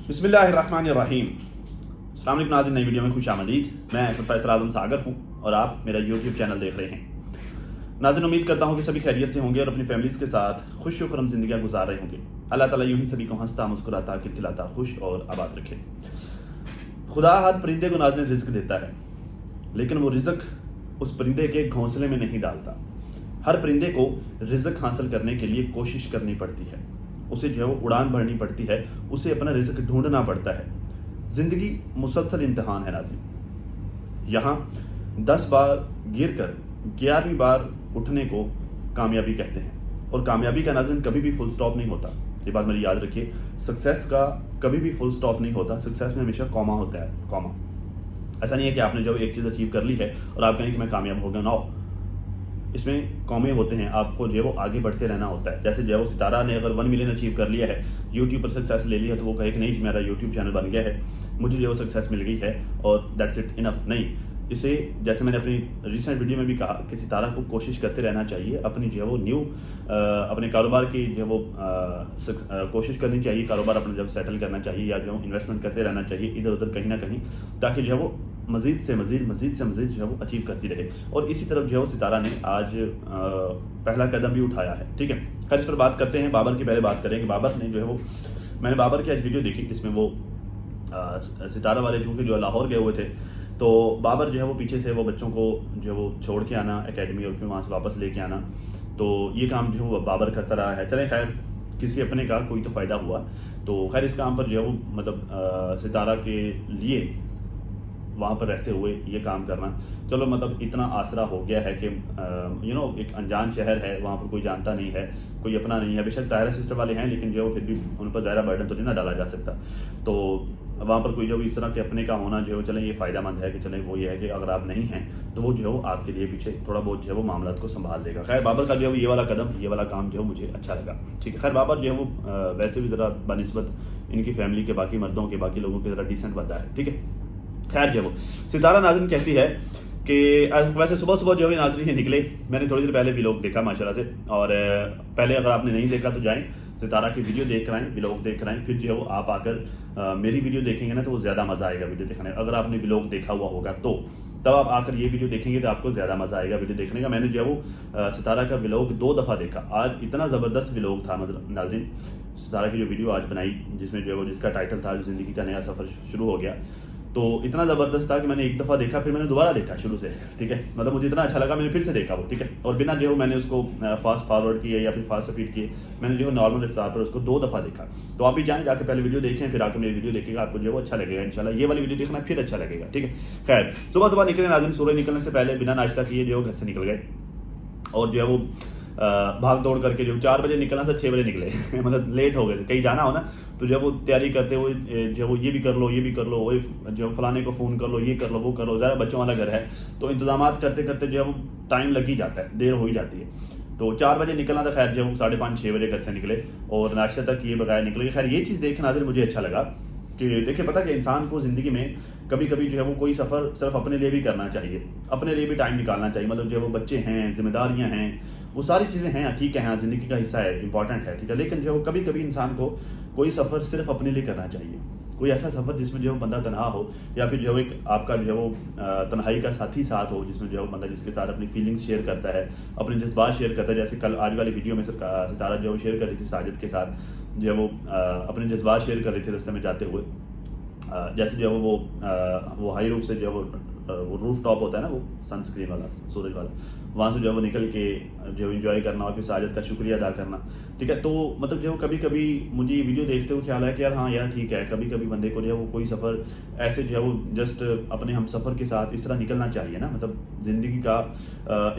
बिस्मिल्लाहिर्रहमानिर्रहीम। अस्सलाम वालेकुम नाज़रीन, नई वीडियो में खुश आमदीद। मैं प्रोफेसर आज़म सागर हूँ और आप मेरा यूट्यूब चैनल देख रहे हैं। नाज़रीन, उम्मीद करता हूँ कि सभी खैरियत से होंगे और अपनी फैमिलीज़ के साथ खुश व खुर्रम ज़िंदगियाँ गुजार रहे होंगे। अल्लाह ताला यूँ ही सभी को हंसता मुस्कुराता खिलखिलाता खुश और आबाद रखे। खुदा हर परिंदे को नाज़रीन रिज़्क देता है, लेकिन वो रिज़्क उस परिंदे के घोंसले में नहीं डालता। हर परिंदे को रिज़्क हासिल करने के लिए कोशिश करनी पड़ती है, उसे जो है वो उड़ान भरनी पड़ती है, उसे अपना रिज़्क ढूंढना पड़ता है। ज़िंदगी मुसलसल इम्तिहान है नाज़रीन। यहाँ 10 बार गिर कर 11वीं बार उठने को कामयाबी कहते हैं, और कामयाबी का नाज़रीन कभी भी फुल स्टॉप नहीं होता। ये बात मेरी याद रखिए, सक्सेस का कभी भी फुल स्टॉप नहीं होता। सक्सेस में हमेशा कॉमा होता है, कॉमा। ऐसा नहीं है कि आपने जब एक चीज़ अचीव कर ली है और आप कहें कि मैं कामयाब हो गया, नो। इसमें कॉमे होते हैं, आपको जो है वो आगे बढ़ते रहना होता है। जैसे जो है वो सितारा ने अगर 1 मिलियन अचीव कर लिया है, यूट्यूब पर सक्सेस ले लिया, तो वो कहे कि नहीं मेरा यूट्यूब चैनल बन गया है, मुझे जो है वो सक्सेस मिल गई है और दैट्स इट, इनफ। नहीं, इसे जैसे मैंने अपनी रिसेंट वीडियो में भी कहा कि सितारा को कोशिश करते रहना चाहिए, अपनी जो है वो अपने कारोबार की जो है वो कोशिश करनी चाहिए, कारोबार अपना जब सेटल करना चाहिए या जो इन्वेस्टमेंट करते रहना चाहिए इधर उधर कहीं ना कहीं, ताकि जो है वो मज़ीद से मज़ीद जो है वो अचीव करती रहे। और इसी तरफ जो है वो सितारा ने आज पहला कदम भी उठाया है। ठीक है, खैर इस पर बात करते हैं। बाबर की पहले बात करें कि बाबर ने जो है वो, मैंने बाबर की आज वीडियो देखी जिसमें वो सितारा वाले चूँकि जो लाहौर गए हुए थे, तो बाबर जो है वो पीछे से वो बच्चों को जो है वो छोड़ के आना एकेडमी और फिर वहाँ से वापस लेके आना, तो ये काम जो है वो बाबर करता रहा है। चलें, खैर किसी अपने का कोई तो फ़ायदा हुआ, तो खैर इस काम पर जो है वो मतलब सितारा के लिए वहाँ पर रहते हुए ये काम करना, चलो मतलब इतना आसरा हो गया है कि एक अनजान शहर है, वहाँ पर कोई जानता नहीं है, कोई अपना नहीं है। बेशक ताहिरा सिस्टर वाले हैं, लेकिन जो फिर भी उन पर ज़्यादा बर्डन तो नहीं ना डाला जा सकता। तो वहाँ पर कोई जो इस तरह के अपने का होना जो है चलें ये फ़ायदा मंद है कि चलें वो ये है कि अगर आप नहीं हैं तो वो जो है वो आपके लिए पीछे थोड़ा बहुत जो है वो मामला को संभाल लेगा। खैर बाबर का जो है ये वाला कदम, ये वाला काम जो है मुझे अच्छा लगा। ठीक है, खैर बाबर जो है वो वैसे भी ज़रा बनिस्बत इनकी फैमिली के बाकी मर्दों के, बाकी लोगों के ज़रा डिसेंट बंदा है। ठीक है, खैर जो वो सितारा नाज़रीन कहती है कि वैसे सुबह सुबह जो है नाज़रीन निकले, मैंने थोड़ी देर पहले व्लॉग देखा माशाल्लाह से, और पहले अगर आपने नहीं देखा तो जाएं सितारा की वीडियो देख रहे हैं, व्लॉग देख रहे हैं, फिर जो है वो आप आकर मेरी वीडियो देखेंगे ना तो वो ज़्यादा मज़ा आएगा वीडियो देखने। अगर आपने व्लॉग देखा हुआ होगा तो तब आप आकर ये वीडियो देखेंगे तो आपको ज़्यादा मज़ा आएगा वीडियो देखने का। मैंने जो है वो सितारा का व्लॉग 2 दफ़ा देखा। आज इतना ज़बरदस्त व्लॉग था मतलब नाज़रीन, सितारा की जो वीडियो आज बनाई जिसमें जो है वो जिसका टाइटल था ज़िंदगी का नया सफ़र शुरू हो गया, तो इतना ज़बरदस्त था कि मैंने एक दफ़ा देखा, फिर मैंने दोबारा देखा शुरू से। ठीक है, मतलब मुझे इतना अच्छा लगा, मैंने फिर से देखा वो। ठीक है, और बिना जो मैंने उसको फास्ट फॉरवर्ड किए या फिर फास्ट स्पीड किए, मैंने जो है नॉर्मल रफ्तार पर उसको 2 दफ़ा देखा। तो आप भी जाएँ, जाकर पहले वीडियो देखें, फिर आकर मेरी वीडियो देखेगा, आपको जो है वो अच्छा लगेगा इंशाल्लाह। ये वाली वीडियो देखना फिर अच्छा लगेगा। ठीक है, खैर सुबह सुबह निकले नाज़रीन, सूरज निकलने से पहले बिना नाश्ता किए जो घर से निकल गए, और जो है वो भाग दौड़ करके जो 4 बजे निकलना था 6 बजे निकले मतलब लेट हो गए थे। कहीं जाना हो ना तो जब वो तैयारी करते हुए जो वो ये भी कर लो, ये भी कर लो, वो जो फलाने को फ़ोन कर लो, ये कर लो, वो कर लो, ज़्यादा बच्चों वाला घर है तो इंतजाम करते करते जो है वो टाइम लग ही जाता है, देर हो ही जाती है। तो 4 बजे निकलना था, खैर जो 5:30-6 बजे घर से निकले और नाश्ता तक किए बगैर निकले। खैर ये चीज़ देख नाज़रीन मुझे अच्छा लगा कि देखिए पता कि इंसान को ज़िंदगी में कभी कभी जो है वो कोई सफ़र सिर्फ अपने लिए भी करना चाहिए, अपने लिए भी टाइम निकालना चाहिए। मतलब जो है वो बच्चे हैं, जिम्मेदारियां हैं, वो सारी चीज़ें हैं, ठीक है, हाँ ज़िंदगी का हिस्सा है, इंपॉर्टेंट है, ठीक है, लेकिन जो है वो कभी कभी इंसान को कोई सफ़र सिर्फ अपने लिए करना चाहिए। कोई ऐसा सफ़र जिसमें जो है बंदा तनहा हो, या फिर जो है एक आपका जो है वो तन्हाई का साथी साथ हो, जिसमें जो है बंदा जिसके साथ अपनी फीलिंग्स शेयर करता है, अपने जज्बात शेयर करता है। जैसे कल आज वाली वीडियो में सितारा जो है शेयर कर रही थी साजिद के साथ, जो है वो अपने जज्बात शेयर कर रही थी रास्ते में जाते हुए। जैसे जो है वो हाई रूफ से जो है वो रूफ टॉप होता है ना, वो सनस्क्रीन वाला, सूरज वाला, वहाँ से जो है वो निकल के जो एंजॉय करना और फिर साजिद का शुक्रिया अदा करना। ठीक है, तो मतलब जो कभी कभी मुझे ये वीडियो देखते हुए ख्याल है कि यार हाँ यार ठीक है, कभी कभी बंदे को जो है वो कोई सफ़र ऐसे जो है वो जस्ट अपने हम सफ़र के साथ इस तरह निकलना चाहिए ना। मतलब ज़िंदगी का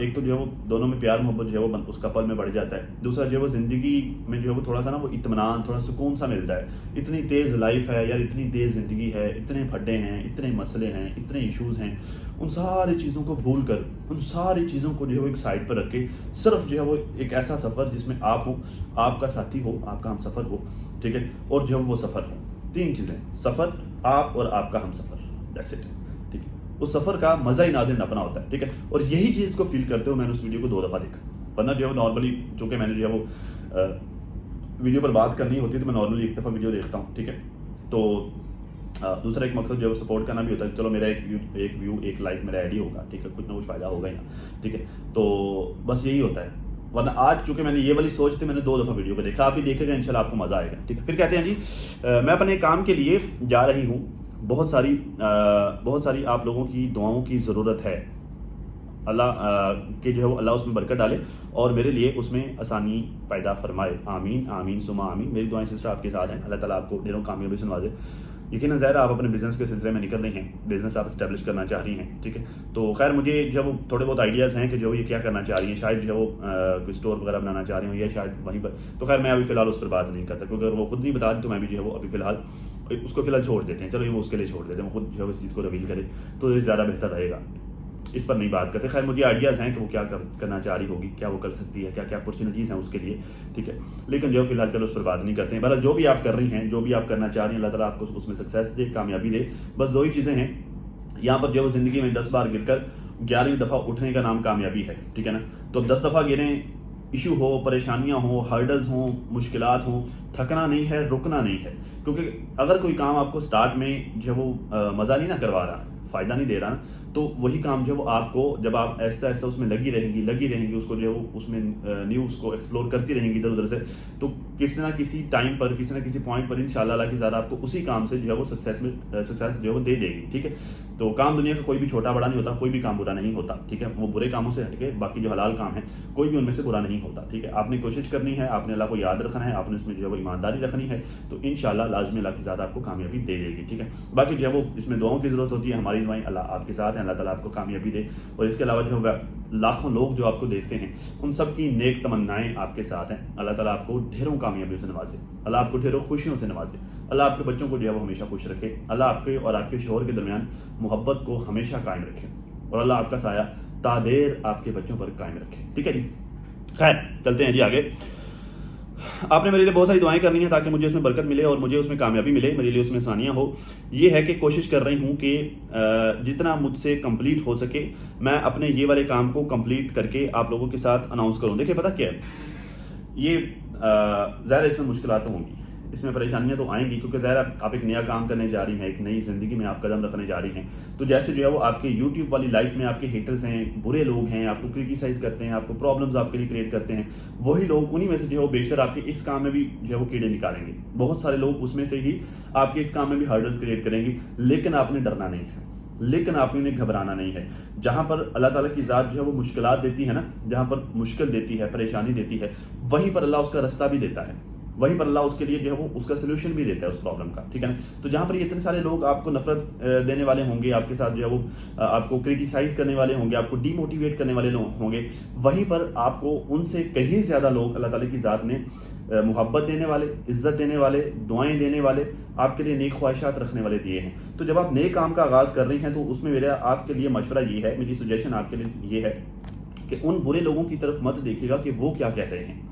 एक तो जो है वो दोनों में प्यार मोहब्बत जो है वो उस कपल में बढ़ जाता है। दूसरा जो है वो ज़िंदगी में जो है वो थोड़ा सा ना वो इत्मीनान, थोड़ा सुकून सा मिलता है। इतनी तेज़ लाइफ है यार, इतनी तेज़ ज़िंदगी है, इतने फड्डे हैं, इतने मसले हैं, इतने इशूज़ हैं, उन सारी चीज़ों को भूल कर, उन सारी चीज़ों को जो है वो एक साइड पर रख के सिर्फ जो है वो एक ऐसा सफ़र जिसमें आप हो, आपका साथी हो, आपका हम सफ़र हो, ठीक है, और जो है वो सफ़र हो। 3 चीज़ें, सफ़र, आप और आपका हम सफ़र, दैट्स इट। ठीक है, उस सफ़र का मज़ा ही नाज़रीन अपना होता है। ठीक है, और यही चीज़ को फील करते हुए मैंने उस वीडियो को 2 दफ़ा देखा, वरना जो है नॉर्मली चूँकि मैंने जो है वो वीडियो पर बात करनी होती है तो मैं नॉर्मली 1 दफ़ा वीडियो देखता हूँ। ठीक है, تو दूसरा एक मकसद जो है वो सपोर्ट करना भी होता है, चलो मेरा एक व्यू एक लाइक मेरा ऐड ही होगा, ठीक है, कुछ ना कुछ फ़ायदा होगा ही ना, ठीक है, तो बस यही होता है। वरना आज चूंकि मैंने ये वाली सोच थी, मैंने 2 दफ़ा वीडियो को देखा, आप भी देखेगा इंशाल्लाह आपको मज़ा आएगा, ठीक है। फिर कहते हैं जी मैं अपने काम के लिए जा रही हूँ, बहुत सारी आप लोगों की दुआओं की ज़रूरत है, अल्लाह के जो है वो अल्लाह उसमें बरकत डाले और मेरे लिए उसमें आसानी पैदा फरमाए, आमीन आमीन सुमा आमीन। मेरी दुआएं सिस्टर आपके साथ हैं, अल्लाह ताला आपको ढेरों कामयाबी से नवाजे। यकीनन ज़ाहिर आप अपने बिज़नेस के सिलसिले में निकल रही हैं, बिज़नेस आप इस्टेब्लिश करना चाह रही हैं, ठीक है। तो खैर मुझे जब थोड़े बहुत आइडियाज़ हैं कि जो ये क्या करना चाह रही हैं, शायद जो है वो कोई स्टोर वगैरह बनाना चाह रही हूँ या शायद वहीं पर, तो खैर मैं अभी फ़िलहाल उस पर बात नहीं करता, क्योंकि अगर वो खुद नहीं बता दी तो मैं भी जो है वो अभी फ़िलहाल उसको फ़िलहाल छोड़ देते हैं, चलो ये वो उसके लिए छोड़ देते हैं, वो खुद जो है इस चीज़ को रिवील करे तो ये ज़्यादा बेहतर रहेगा, इस पर नहीं बात करते। खैर मुझे आइडियाज़ हैं कि वो क्या करना चाह रही होगी, क्या वो कर सकती है, क्या क्या अपॉर्चुनिटीज़ हैं उसके लिए, ठीक है, लेकिन जो फिलहाल चलो उस पर बात नहीं करते हैं। बहरहाल जो भी आप कर रही हैं, जो भी आप करना चाह रही हैं, अल्लाह ताला आपको उसमें सक्सेस दे, कामयाबी दे। बस 2 ही चीज़ें हैं यहाँ पर, जो ज़िंदगी में 10 बार गिरकर 11वीं दफ़ा उठने का नाम कामयाबी है, ठीक है ना। तो 10 दफ़ा गिरें, इशू हो, परेशानियां हो, हर्डल्स हों, मुश्किलात हों, थकना नहीं है, रुकना नहीं है, क्योंकि अगर कोई काम आपको स्टार्ट में जो वो मज़ा नहीं ना करवा रहा, फ़ायदा नहीं दे रहा ना, तो वही काम जो वो आपको, जब आप ऐसा ऐसा उसमें लगी रहेंगी उसको जो है वो उसमें न्यूज़ को एक्सप्लोर करती रहेंगी इधर उधर से, तो किसी ना किसी टाइम पर, किसी ना किसी पॉइंट पर इंशाल्लाह अल्लाह की ज़्यादा आपको उसी काम से जो है वो सक्सेस जो है वो दे देगी, ठीक है। तो काम दुनिया का कोई भी छोटा बड़ा नहीं होता, कोई भी काम बुरा नहीं होता, ठीक है। वो बुरे कामों से हटके बाकी जो हलाल काम है कोई भी उनमें से बुरा नहीं होता, ठीक है। आपने कोशिश करनी है, आपने अल्लाह को याद रखना है, आपने उसमें जो है वो ईमानदारी रखनी है, तो इंशाल्लाह लाजमी अल्लाह की ज़्यादा आपको कामयाबी दे देगी, ठीक है। बाकी जो है वो इसमें दुआओं की ज़रूरत होती है, हमारी दुआएं अल्लाह आपके साथ हैं, अल्लाह ताला आपको कामयाबी दे। और इसके अलावा जो लाखों लोग जो आपको देखते हैं उन सब की नेक तमन्नाएं आपके साथ हैं, अल्लाह ताला आपको ढेरों कामयाबियों से नवाजे, अल्लाह आपको ढेरों खुशियों से नवाजे, अल्लाह आपके बच्चों को जो है वो हमेशा खुश रखे, अल्लाह आपके और आपके शोहर के दरमियान मोहब्बत को हमेशा कायम रखे और अल्लाह आपका साया तादेर आपके बच्चों पर कायम रखे, ठीक है जी। खैर चलते हैं जी आगे। आपने मेरे लिए बहुत सारी दुआएं करनी है ताकि मुझे उसमें बरकत मिले और मुझे उसमें कामयाबी मिले, मेरे लिए उसमें आसानियाँ हो। ये है कि कोशिश कर रही हूँ कि जितना मुझसे कंप्लीट हो सके मैं अपने ये वाले काम को कंप्लीट करके आप लोगों के साथ अनाउंस करूँ। देखिए पता क्या है, ये ज़ाहिर इसमें मुश्किलात तो होंगी, इसमें परेशानियां तो आएंगी, क्योंकि ज़ाहिर आप एक नया काम करने जा रही हैं, एक नई ज़िंदगी में आप कदम रखने जा रही हैं, तो जैसे जो है वो आपके यूट्यूब वाली लाइफ में आपके हेटर्स हैं, बुरे लोग हैं, आपको क्रिटिसाइज़ करते हैं, आपको प्रॉब्लम्स आपके लिए क्रिएट करते हैं, वही लोग उन्हीं में से जो है वो बेशतर आपके इस काम में भी जो है वो कीड़े निकालेंगे। बहुत सारे लोग उसमें से ही आपके इस काम में भी हर्डल्स क्रिएट करेंगी, लेकिन आपने डरना नहीं है, लेकिन आपने उन्हें घबराना नहीं है। जहाँ पर अल्लाह ताला की ज़ात जो है वो मुश्किलात देती है ना, जहाँ पर मुश्किल देती है, परेशानी देती है, वहीं पर अल्लाह उसका रास्ता भी देता है, वहीं पर अल्लाह उसके लिए जो है वो उसका सोल्यूशन भी देता है उस प्रॉब्लम का, ठीक है ना। तो जहाँ पर ये इतने सारे लोग आपको नफरत देने वाले होंगे, आपके साथ जो है वो आपको क्रिटिसाइज करने वाले होंगे, आपको डीमोटिवेट करने वाले लोग होंगे, वहीं पर आपको उनसे कहीं ज़्यादा लोग अल्लाह ताला की ज़ात ने मोहब्बत देने वाले, इज़्ज़त देने वाले, दुआएं देने वाले, आपके लिए नेक ख्वाहिशात रखने वाले दिए हैं। तो जब आप नए काम का आगाज़ कर रही हैं तो उसमें मेरा आपके लिए मशवरा ये है, मेरी सजेशन आपके लिए ये है कि उन बुरे लोगों की तरफ मत देखिएगा कि वो क्या कह रहे हैं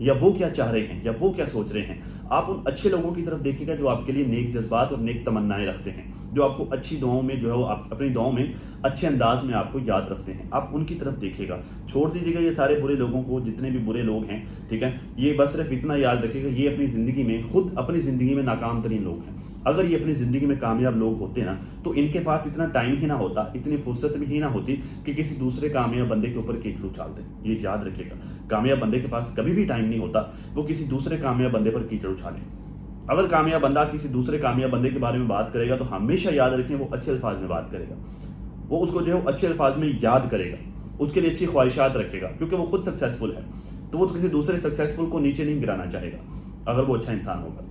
या वो क्या चाह रहे हैं या वो क्या सोच रहे हैं। आप उन अच्छे लोगों की तरफ देखिएगा जो आपके लिए नेक जज्बात और नेक तमन्नाएं रखते हैं, जो आपको अच्छी दुआओं में जो है वो आप अपनी दुआओं में अच्छे अंदाज में आपको याद रखते हैं, आप उनकी तरफ देखिएगा। छोड़ दीजिएगा ये सारे बुरे लोगों को, जितने भी बुरे लोग हैं, ठीक है। ये बस सिर्फ इतना याद रखिएगा, ये अपनी ज़िंदगी में खुद अपनी ज़िंदगी में नाकाम तरीन लोग हैं। अगर ये अपनी ज़िंदगी में कामयाब लोग होते ना तो इनके पास इतना टाइम ही ना होता, इतनी फुर्सत भी ही ना होती कि किसी दूसरे कामयाब बंदे के ऊपर कीचड़ उछाल दें। ये याद रखिएगा, कामयाब बंदे के पास कभी भी टाइम नहीं होता वो किसी दूसरे कामयाब बंदे पर कीचड़ उछाले। अगर कामयाब बंदा किसी दूसरे कामयाब बंदे के बारे में बात करेगा तो हमेशा याद रखें वो अच्छे अल्फाज में बात करेगा, वो उसको जो है अच्छे अल्फाज में याद करेगा, उसके लिए अच्छी ख्वाहिशात रखेगा, क्योंकि वो खुद सक्सेसफुल है तो वो तो किसी दूसरे सक्सेसफुल को नीचे नहीं गिराना चाहेगा अगर वो अच्छा इंसान होगा।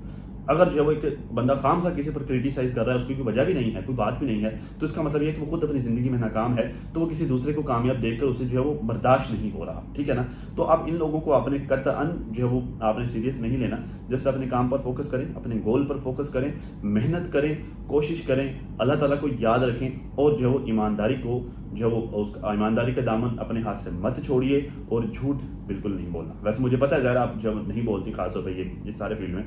अगर जो एक बंदा खाम खा किसी पर क्रिटिसाइज कर रहा है, उसकी कोई वजह भी नहीं है, कोई बात भी नहीं है, तो इसका मतलब ये है कि वो खुद अपनी ज़िंदगी में नाकाम है, तो वो किसी दूसरे को कामयाब देखकर उसे जो है वो बर्दाश्त नहीं हो रहा, ठीक है ना। तो आप इन लोगों को अपने कतअन जो है वो आपने सीरियस नहीं लेना, जस्ट अपने काम पर फोकस करें, अपने गोल पर फोकस करें, मेहनत करें, कोशिश करें, अल्लाह ताला को याद रखें और जो है वो ईमानदारी को जो वो उस ईमानदारी का दामन अपने हाथ से मत छोड़िए और झूठ बिल्कुल नहीं बोलना। वैसे मुझे पता है ज़रा आप जब नहीं बोलती खासतौर पर ये सारे फील्ड में,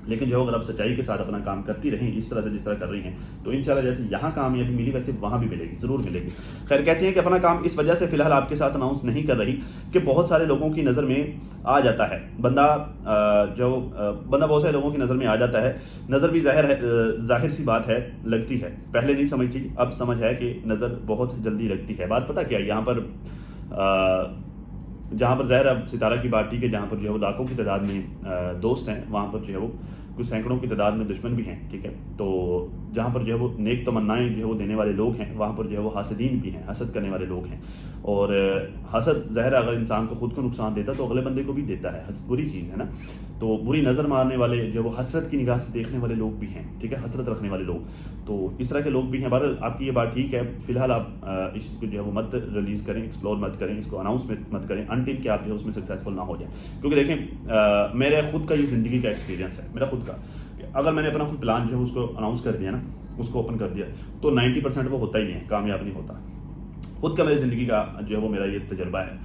لیکن جو اگر آپ سچائی کے ساتھ اپنا کام کرتی رہیں اس طرح سے جس طرح کر رہی ہیں تو انشاءاللہ جیسے یہاں کامیابی ملی ویسے وہاں بھی ملے گی، ضرور ملے گی۔ خیر کہتی ہیں کہ اپنا کام اس وجہ سے فی الحال آپ کے ساتھ اناؤنس نہیں کر رہی کہ بہت سارے لوگوں کی نظر میں آ جاتا ہے، بندہ بہت سارے لوگوں کی نظر میں آ جاتا ہے، نظر بھی ظاہر سی بات ہے، لگتی ہے، پہلے نہیں سمجھتی اب سمجھ ہے کہ نظر بہت جلدی لگتی ہے۔ بات پتہ کیا ہے یہاں پر جہاں پر ظاہر اب ستارہ کی بات ٹھیک ہے، جہاں پر جو ہے وہ لاکھوں کی تعداد میں دوست ہیں وہاں پر جو ہے وہ کچھ سینکڑوں کی تعداد میں دشمن بھی ہیں، ٹھیک ہے۔ تو جہاں پر جو ہے وہ نیک تمنائیں جو ہے وہ دینے والے لوگ ہیں وہاں پر جو ہے وہ حاسدین بھی ہیں، حسد کرنے والے لوگ ہیں، اور حسد ظاہر اگر انسان کو خود کو نقصان دیتا تو اگلے بندے کو بھی دیتا ہے، حسد بری چیز ہے نا۔ تو بری نظر مارنے والے جو وہ حسرت کی نگاہ سے دیکھنے والے لوگ بھی ہیں، ٹھیک ہے، حسرت رکھنے والے لوگ، تو اس طرح کے لوگ بھی ہیں۔ بہرحال آپ کی یہ بات ٹھیک ہے، فی الحال آپ اس کو جو ہے وہ مت ریلیز کریں، ایکسپلور مت کریں، اس کو اناؤنس مت کریں انٹل کہ آپ جو ہے اس میں سکسیزفل نہ ہو جائیں، کیونکہ دیکھیں میرے خود کا یہ زندگی کا ایکسپیرینس ہے، میرا خود کا، کہ اگر میں نے اپنا کوئی پلان جو ہے اس کو اناؤنس کر دیا نا، اس کو اوپن کر دیا تو 90% وہ ہوتا ہی نہیں ہے، کامیاب نہیں ہوتا۔ خود کا میری زندگی کا جو ہے وہ میرا یہ تجربہ ہے،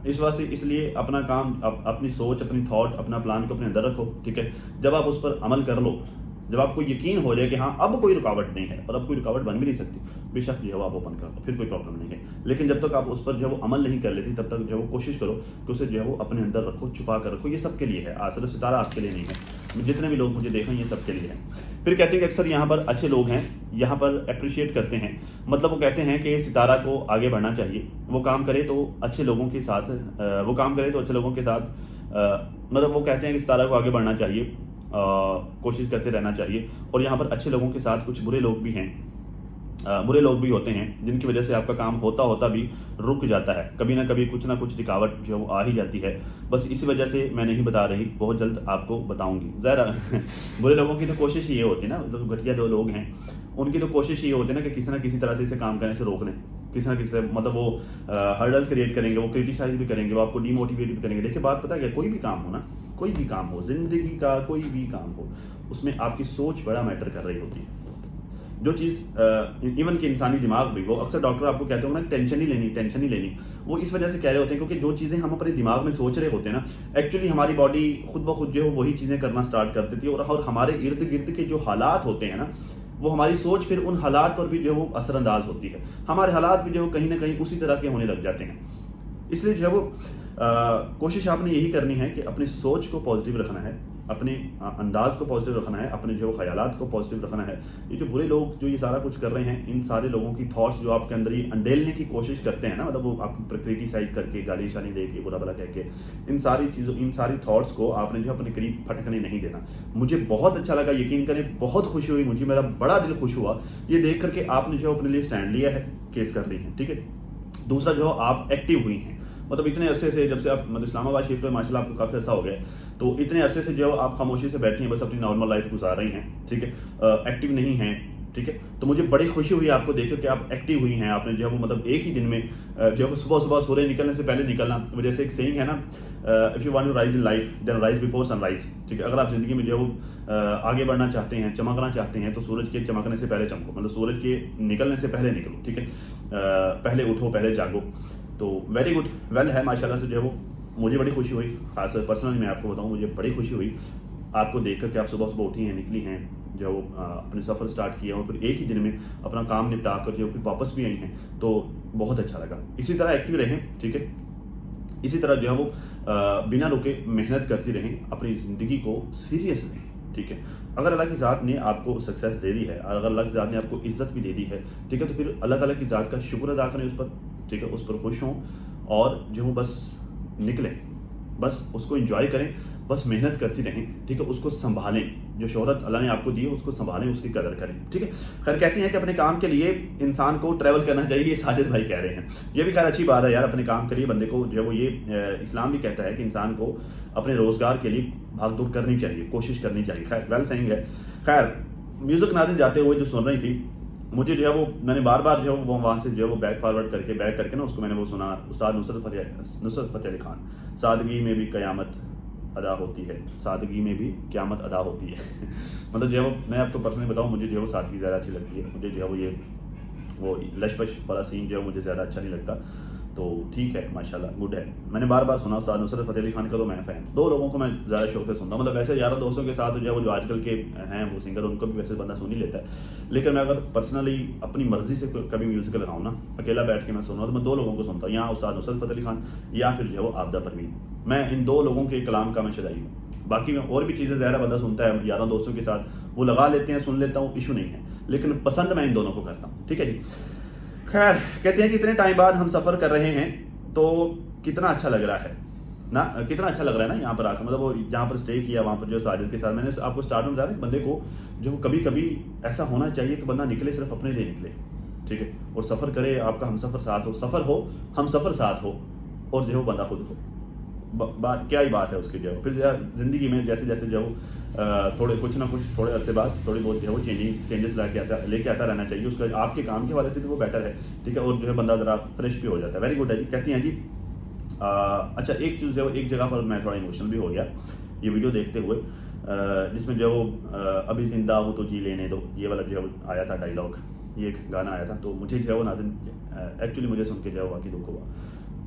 اس واسطے اس لیے اپنا کام اپنی سوچ، اپنی تھاٹ، اپنا پلان کو اپنے اندر رکھو، ٹھیک ہے۔ جب آپ اس پر عمل کر لو، جب آپ کو یقین ہو جائے کہ ہاں اب کوئی رکاوٹ نہیں ہے اور اب کوئی رکاوٹ بن بھی نہیں سکتی، بے شک جو ہے وہ آپ اوپن کر لو، پھر کوئی پرابلم نہیں ہے۔ لیکن جب تک آپ اس پر جو ہے وہ عمل نہیں کر لیتی تب تک جو ہے وہ کوشش کرو کہ اسے جو ہے وہ اپنے اندر رکھو، چھپا کر رکھو، یہ سب کے لیے ہے، صرف ستارہ آپ کے لیے نہیں ہے، جتنے بھی لوگ مجھے دیکھیں یہ سب کے لیے ہیں۔ پھر کہتے ہیں کہ اکثر یہاں پر اچھے لوگ ہیں، یہاں پر اپریشیٹ کرتے ہیں، مطلب وہ کہتے ہیں کہ ستارہ کو آگے بڑھنا چاہیے، وہ کام کرے تو اچھے لوگوں کے ساتھ مطلب وہ کہتے ہیں کہ ستارہ کو آگے بڑھنا چاہیے، کوشش کرتے رہنا چاہیے، اور یہاں پر اچھے لوگوں کے ساتھ کچھ برے لوگ بھی ہیں، برے لوگ بھی ہوتے ہیں جن کی وجہ سے آپ کا کام ہوتا بھی رک جاتا ہے، کبھی نہ کبھی کچھ نہ کچھ رکاوٹ جو ہے وہ آ ہی جاتی ہے، بس اسی وجہ سے میں نہیں بتا رہی، بہت جلد آپ کو بتاؤں گی۔ ظاہر برے لوگوں کی تو کوشش یہ ہوتی ہے نا، جو گھٹیا جو لوگ ہیں ان کی تو کوشش یہ ہوتی ہے نا کہ کسی نہ کسی طرح سے اسے کام کرنے سے روک لیں، کسی نہ کسی سے، مطلب وہ ہرڈل کریٹ کریں گے، وہ کرٹیسائز بھی کریں گے، وہ آپ کو ڈی موٹیویٹ بھی کریں گے۔ دیکھیے بات پتہ ہے کہ کوئی بھی کام ہو نا، کوئی بھی کام ہو، زندگی کا کوئی بھی کام ہو، اس میں آپ کی سوچ بڑا میٹر کر رہی ہوتی ہے۔ جو چیز ایون کہ انسانی دماغ بھی، وہ اکثر ڈاکٹر آپ کو کہتے ہوں نا ٹینشن نہیں لینی، وہ اس وجہ سے کہہ رہے ہوتے ہیں کیونکہ جو چیزیں ہم اپنے دماغ میں سوچ رہے ہوتے ہیں نا، ایکچولی ہماری باڈی خود بخود جو ہے وہی چیزیں کرنا سٹارٹ کر دیتی ہے، اور ہمارے ارد گرد کے جو حالات ہوتے ہیں نا، وہ ہماری سوچ پھر ان حالات پر بھی جو ہے وہ اثر انداز ہوتی ہے، ہمارے حالات بھی جو ہے کہیں نہ کہیں اسی طرح کے ہونے لگ جاتے ہیں۔ اس لیے جو ہے وہ کوشش آپ نے یہی کرنی ہے کہ اپنی سوچ کو پازیٹیو رکھنا ہے، اپنے انداز کو پازیٹیو رکھنا ہے، اپنے جو خیالات کو پازیٹیو رکھنا ہے۔ یہ جو برے لوگ جو یہ سارا کچھ کر رہے ہیں، ان سارے لوگوں کی تھاٹس جو آپ کے اندر یہ انڈیلنے کی کوشش کرتے ہیں نا، مطلب وہ آپ کو کرٹیسائز کر کے، گالی شانی دے کے، برا بلا کہہ کے، ان ساری تھاٹس کو آپ نے جو اپنے قریب پھٹکنے نہیں دینا۔ مجھے بہت اچھا لگا، یقین کریں بہت خوشی ہوئی مجھے، میرا بڑا دل خوش ہوا یہ دیکھ کر کے آپ نے جو اپنے لیے اسٹینڈ لیا ہے، کیس کر رہی ہیں، ٹھیک ہے۔ دوسرا جو آپ ایکٹیو ہوئی ہیں، مطلب اتنے عرصے سے جب سے آپ مطلب اسلام آباد شفٹ ہوئے، ماشاء اللہ آپ کو کافی عرصہ ہو گیا ہے، تو اتنے عرصے سے جو آپ خاموشی سے بیٹھی ہیں، بس اپنی نارمل لائف گزار رہی ہیں، ٹھیک ہے، ایکٹیو نہیں ہیں، ٹھیک ہے۔ تو مجھے بڑی خوشی ہوئی آپ کو دیکھ کر کہ آپ ایکٹیو ہوئی ہیں، آپ نے جو ہے وہ مطلب ایک ہی دن میں جو ہے صبح سورج نکلنے سے پہلے نکلنا، جیسے ایک سینگ ہے نا، if you want to rise in life then rise before sunrise, ٹھیک ہے۔ اگر آپ زندگی میں جو ہے وہ آگے بڑھنا چاہتے ہیں، چمکنا چاہتے ہیں، تو سورج کے چمکنے سے پہلے چمکو، مطلب سورج کے نکلنے سے پہلے نکلو، ٹھیک ہے، پہلے اٹھو، پہلے جاگو۔ تو ویری گڈ، ویل ہے ماشاء اللہ سے جو ہے وہ مجھے بڑی خوشی ہوئی، خاص پرسنلی میں آپ کو بتاؤں، مجھے بڑی خوشی ہوئی آپ کو دیکھ کر کہ آپ صبح اٹھی ہیں، نکلی ہیں، جو وہ اپنے سفر سٹارٹ کیا اور پھر ایک ہی دن میں اپنا کام نپٹا کر جو پھر واپس بھی آئی ہیں، تو بہت اچھا لگا۔ اسی طرح ایکٹیو رہیں، ٹھیک ہے، اسی طرح جو ہے وہ بنا رکے محنت کرتی رہیں، اپنی زندگی کو سیریس لیں، ٹھیک ہے۔ اگر اللہ کی ذات نے آپ کو سکسیس دے دی ہے، اگر اللہ کی ذات نے آپ کو عزت بھی دے دی ہے، ٹھیک ہے، تو پھر اللہ تعالیٰ کی ذات کا شکر ادا کریں اس پر، ٹھیک ہے، اس پر خوش ہوں اور جو وہ بس نکلیں، بس اس کو انجوائے کریں، بس محنت کرتی رہیں، ٹھیک ہے، اس کو سنبھالیں، جو شہرت اللہ نے آپ کو دی ہے اس کو سنبھالیں، اس کی قدر کریں، ٹھیک ہے۔ خیر کہتے ہیں کہ اپنے کام کے لیے انسان کو ٹریول کرنا چاہیے، یہ ساجد بھائی کہہ رہے ہیں، یہ بھی خیر اچھی بات ہے یار، اپنے کام کے لیے بندے کو جو ہے وہ یہ اسلام بھی کہتا ہے کہ انسان کو اپنے روزگار کے لیے بھاگ دوڑ کرنی چاہیے، کوشش کرنی چاہیے۔ خیر ویل سینگ ہے۔ خیر میوزک ناظرین جاتے ہوئے جو سن رہی تھی، مجھے جو ہے وہ میں نے بار جو ہے وہ وہاں سے جو ہے وہ بیک فارورڈ کر کے نا اس کو میں نے وہ سنا، استاد نصرت فتح علی خان، سادگی میں بھی قیامت ادا ہوتی ہے، سادگی میں بھی قیامت ادا ہوتی ہے مطلب جو ہے وہ میں آپ کو پرسنلی بتاؤں، مجھے جو ہے وہ سادگی زیادہ اچھی لگتی ہے، مجھے جو ہے وہ یہ لش پش والا سین جو ہے مجھے زیادہ اچھا نہیں لگتا، तो ठीक है, माशाल्लाह गुड है। मैंने बार बार सुना उस्ताद नुसरत फ़तेह अली खान का, तो मैं फ़ैन, दो लोगों को मैं ज़्यादा शौक से सुनता हूँ। मतलब वैसे यारों दोस्तों के साथ जो है वो जो आजकल के हैं वो सिंगर, उनको भी वैसे बंदा सुन ही लेता है, लेकिन मैं अगर पर्सनली अपनी मर्ज़ी से कभी म्यूज़िक लगाऊँ ना, अकेला बैठ के मैं सुन रहा हूँ, तो मैं दो लोगों को सुनता हूँ, या उस्ताद नुसरत फ़तेह अली खान या फिर जो है वो आबिदा परवीन। मैं इन दो लोगों के कलाम का मैं शदाई हूँ। बाकी में और भी चीज़ें ज़ाहिर बंदा सुनता है यारों दोस्तों के साथ, वो लगा लेते हैं, सुन लेता हूँ, इशू नहीं है, लेकिन पसंद मैं इन दोनों को करता हूँ। ठीक है जी। खैर, कहते हैं कि इतने टाइम बाद हम सफ़र कर रहे हैं तो कितना अच्छा लग रहा है ना, कितना अच्छा लग रहा है ना यहाँ पर आकर। मतलब वो जहाँ पर स्टे किया वहाँ पर जो साजिद के साथ, मैंने आपको स्टार्ट में बताया, बंदे को जो कभी कभी ऐसा होना चाहिए कि बंदा निकले सिर्फ अपने लिए निकले, ठीक है, और सफ़र करे, आपका हम सफ़र साथ हो, सफ़र हो हम सफ़र साथ हो, और जो है वो बंदा खुद हो। बात क्या ही बात है उसकी जो है। फिर ज़िंदगी में जैसे जैसे जो थोड़े कुछ ना कुछ थोड़े अरसे बाद थोड़ी बहुत जो है वो चेंजेस लेके आता रहना चाहिए। उसका आपके काम के हवाले से भी वो बेटर है, ठीक है, और जो है बंदा ज़रा फ्रेश भी हो जाता है। वेरी गुड है जी। कहती हैं जी अच्छा, एक चीज़ है वो, एक जगह पर मैं थोड़ा इमोशनल भी हो गया ये वीडियो देखते हुए, जिसमें जो वो अभी ज़िंदा हूँ तो जी लेने दो, ये वाला जो है आया था डायलॉग, ये एक गाना आया था, तो मुझे जो है वो नाज़िन एक्चुअली मुझे सुन के जो है वाकई दुख हुआ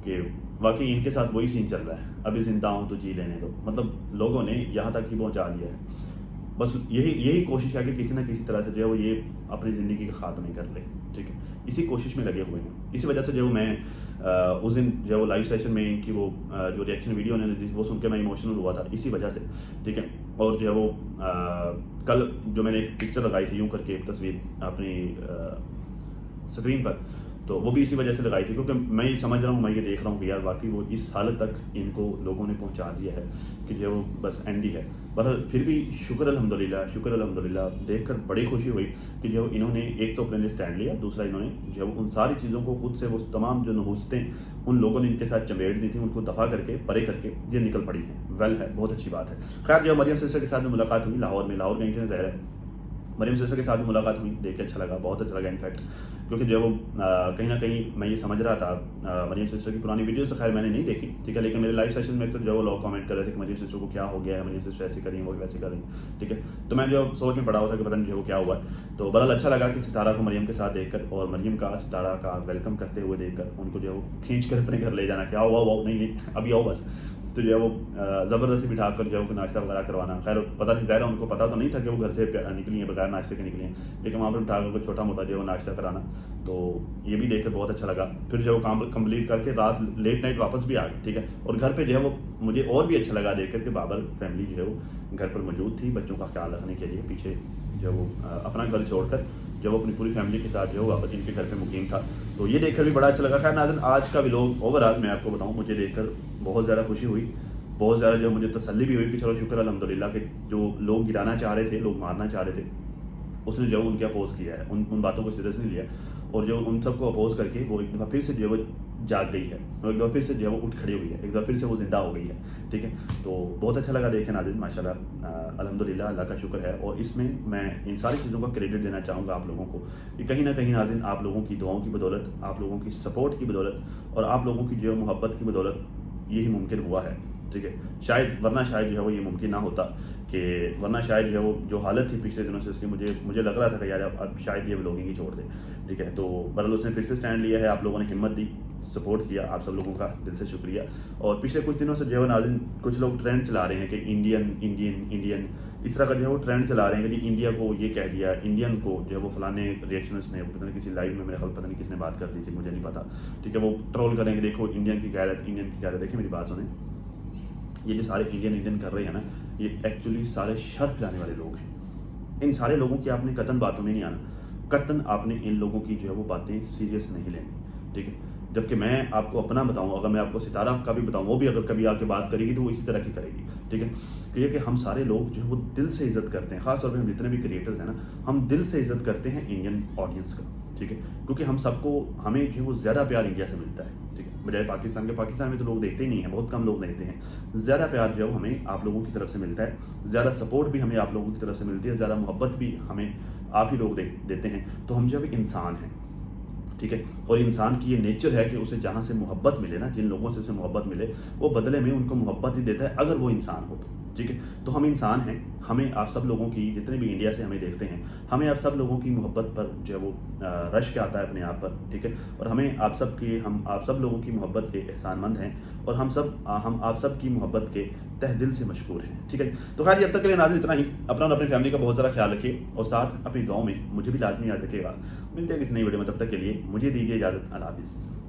कि वाकई इनके साथ वही सीन चल रहा है, अभी ज़िंदा हूँ तो जी लेने दो। मतलब लोगों ने यहाँ तक ही पहुँचा दिया है। बस यही कोशिश है कि किसी ना किसी तरह से जो है वो ये अपनी ज़िंदगी का खात्मा कर ले, ठीक है, इसी कोशिश में लगे हुए हैं। इसी वजह से जो मैं उस दिन जो वो लाइव सेशन में इनकी वो जो रिएक्शन वीडियो उन्होंने दी वो सुन के मैं इमोशनल हुआ था, इसी वजह से, ठीक है। और जो है वो कल जो मैंने एक पिक्चर लगाई थी यूँ करके, एक तस्वीर अपनी स्क्रीन पर, तो वो भी इसी वजह से लगाई थी, क्योंकि मैं ये समझ रहा हूँ, मैं ये देख रहा हूँ कि यार वाकई वो इस हालत तक इनको लोगों ने पहुँचा दिया है कि जो वो बस एंड ही है। पर फिर भी शुक्र अल्हम्दुलिल्लाह देखकर बड़ी खुशी हुई कि जो इन्होंने एक तो अपने लिए स्टैंड लिया, दूसरा इन्होंने जो उन सारी चीज़ों को खुद से, वो तमाम जो नहुस्तें उन लोगों ने इनके साथ चमेट दी थी, उनको दफ़ा करके परे करके ये निकल पड़ी हैं। वेल है, बहुत अच्छी बात है। खैर, जो मरियम सिस्टर के साथ में मुलाकात हुई लाहौर गई थी ज़ाहिर है, मरियम सिस्टर के साथ भी मुलाकात हुई, देख के अच्छा लगा, बहुत अच्छा लगा इनफैक्ट, क्योंकि जो वो कहीं ना कहीं मैं ये समझ रहा था, मरियम सिस्टर की पुरानी वीडियो से खैर मैंने नहीं देखी, ठीक है, लेकिन मेरे लाइव सेशन में अक्सर जो वो लोग कमेंट कर रहे थे कि मरियम सिस्टर को क्या हो गया है, मरियम सिस्टर ऐसे करें वो वैसे करें, ठीक है, तो मैं जो सोच में पड़ा हुआ था कि पता नहीं जो वो क्या हुआ। तो बहरहाल अच्छा लगा कि सितारा को मरियम के साथ देखकर, और मरियम का सितारा का वेलकम करते हुए देखकर, उनको जो खींच कर अपने घर ले जाना, क्या हुआ वो नहीं अभी आओ बस, तो जो है वो ज़बरदस्ती बिठा कर जो है नाश्ता वगैरह करवाना। खैर पता नहीं, ज़ाहिर उनको पता तो नहीं था कि वो घर से निकली हैं, बगैर नाश्ते के निकली हैं, लेकिन वहाँ पर बिठा कर छोटा मोटा जो है वो नाश्ता कराना, तो ये भी देखकर बहुत अच्छा लगा। फिर जो वो काम कंप्लीट करके रात लेट नाइट वापस भी आ गए, ठीक है, और घर पे जो है वो मुझे और भी अच्छा लगा देख कर कि बाबर फैमिली जो है वो घर पर मौजूद थी, बच्चों का ख्याल रखने के लिए। पीछे जो वो अपना घर छोड़कर जब वो अपनी पूरी फैमिली के साथ जो वापस इनके घर पे मुकीम था, तो ये देखकर भी बड़ा अच्छा लगा। खैर नाज़रीन, आज का व्लॉग ओवरऑल मैं आपको बताऊं, मुझे देखकर बहुत ज़्यादा खुशी हुई, बहुत ज़्यादा जो मुझे तसल्ली भी हुई कि चलो शुक्र अल्हम्दुलिल्लाह कि जो लोग गिराना चाह रहे थे, लोग मारना चाह रहे थे, उसने जो उनके अपोज़ किया है, उन बातों को सीरियस नहीं लिया, और जो उन सबको अपोज़ करके वो एक दफ़ा फिर से जो वो जाग गई है, और एक दफ़ा फिर से जो है वो उठ खड़ी हुई है, एक दफ़ा फिर से वो ज़िंदा हो गई है, ठीक है। तो बहुत अच्छा लगा देखें नाज़रीन, माशाल्लाह अल्हम्दुलिल्लाह, अल्लाह का शुक्र है। और इसमें मैं इन सारी चीज़ों का क्रेडिट देना चाहूँगा आप लोगों को, कि कहीं ना कहीं नाज़रीन आप लोगों की दुआओं की बदौलत, आप लोगों की सपोर्ट की बदौलत, और आप लोगों की जो मोहब्बत की बदौलत यही मुमकिन हुआ है, ठीक है। शायद वरना शायद जो है वो ये मुमकिन ना होता, कि वरना शायद जो है वो जो हालत थी पिछले दिनों से उसकी, मुझे लग रहा था कि यार अब शायद ये व्लॉगिंग ही छोड़ दे, ठीक है। तो बहरहाल उसने फिर से स्टैंड लिया है, आप लोगों ने हिम्मत दी, सपोर्ट किया, आप सब लोगों का दिल से शुक्रिया। और पिछले कुछ दिनों से जो है नाज़रीन कुछ लोग ट्रेंड चला रहे हैं कि इंडियन इस तरह का जो है वो ट्रेंड चला रहे हैं कि इंडिया को ये कह दिया, इंडियन को जो है वो फलाने रिएक्शन में, पता नहीं किसी लाइव में मेरे ख्याल पता नहीं किसने बात कर दी थी, मुझे नहीं पता, ठीक है, वो ट्रोल करेंगे, देखो इंडियन की गैरत। देखिए मेरी बात सुने, ये जो सारे इंडियन कर रहे हैं ना, ये एक्चुअली सारे शर फैलाने वाले लोग हैं। इन सारे लोगों की आपने कतन बातों में नहीं आना, कतन आपने इन लोगों की जो है वो बातें सीरियस नहीं लेनी, ठीक है। जबकि मैं आपको अपना बताऊं, अगर मैं आपको सितारा का भी बताऊं, वो भी अगर कभी आके बात करेगी तो वो इसी तरह की करेगी, ठीक है। कि ये कि हम सारे लोग जो है वो दिल से इज्जत करते हैं, ख़ास तौर पे हम जितने भी क्रिएटर्स हैं ना, हम दिल से इज्जत करते हैं इंडियन ऑडियंस का, ठीक है, क्योंकि हमें जो है वो ज़्यादा प्यार इंडिया से मिलता है, ठीक है, बजाय पाकिस्तान के। पाकिस्तान में तो लोग देखते ही नहीं हैं, बहुत कम लोग देखते हैं। ज़्यादा प्यार जो है हमें आप लोगों की तरफ से मिलता है, ज़्यादा सपोर्ट भी हमें आप लोगों की तरफ से मिलती है, ज़्यादा मोहब्बत भी हमें आप ही लोग देते हैं। तो हम जो है इंसान हैं, ठीक है, और इंसान की ये नेचर है कि उसे जहाँ से मोहब्बत मिले ना, जिन लोगों से उसे मोहब्बत मिले, वो बदले में उनको मोहब्बत ही देता है, अगर वो इंसान हो तो, ٹھیک ہے. تو ہم انسان ہیں, ہمیں آپ سب لوگوں کی, جتنے بھی انڈیا سے ہمیں دیکھتے ہیں, ہمیں آپ سب لوگوں کی محبت پر جو ہے وہ رشک آتا ہے اپنے آپ پر, ٹھیک ہے. اور ہم آپ سب لوگوں کی محبت کے احسان مند ہیں, اور ہم آپ سب کی محبت کے تہ دل سے مشکور ہیں, ٹھیک ہے. تو خیر اب تک کے لیے ناظرین اتنا ہی. اپنا اور اپنی فیملی کا بہت زیادہ خیال رکھیے, اور ساتھ اپنی دعاؤں میں مجھے بھی لازمی یاد رکھیے گا. ملتے ہیں کسی نئی ویڈیو میں, تب تک کے لیے مجھے دیجیے اجازت. اللہ حافظ.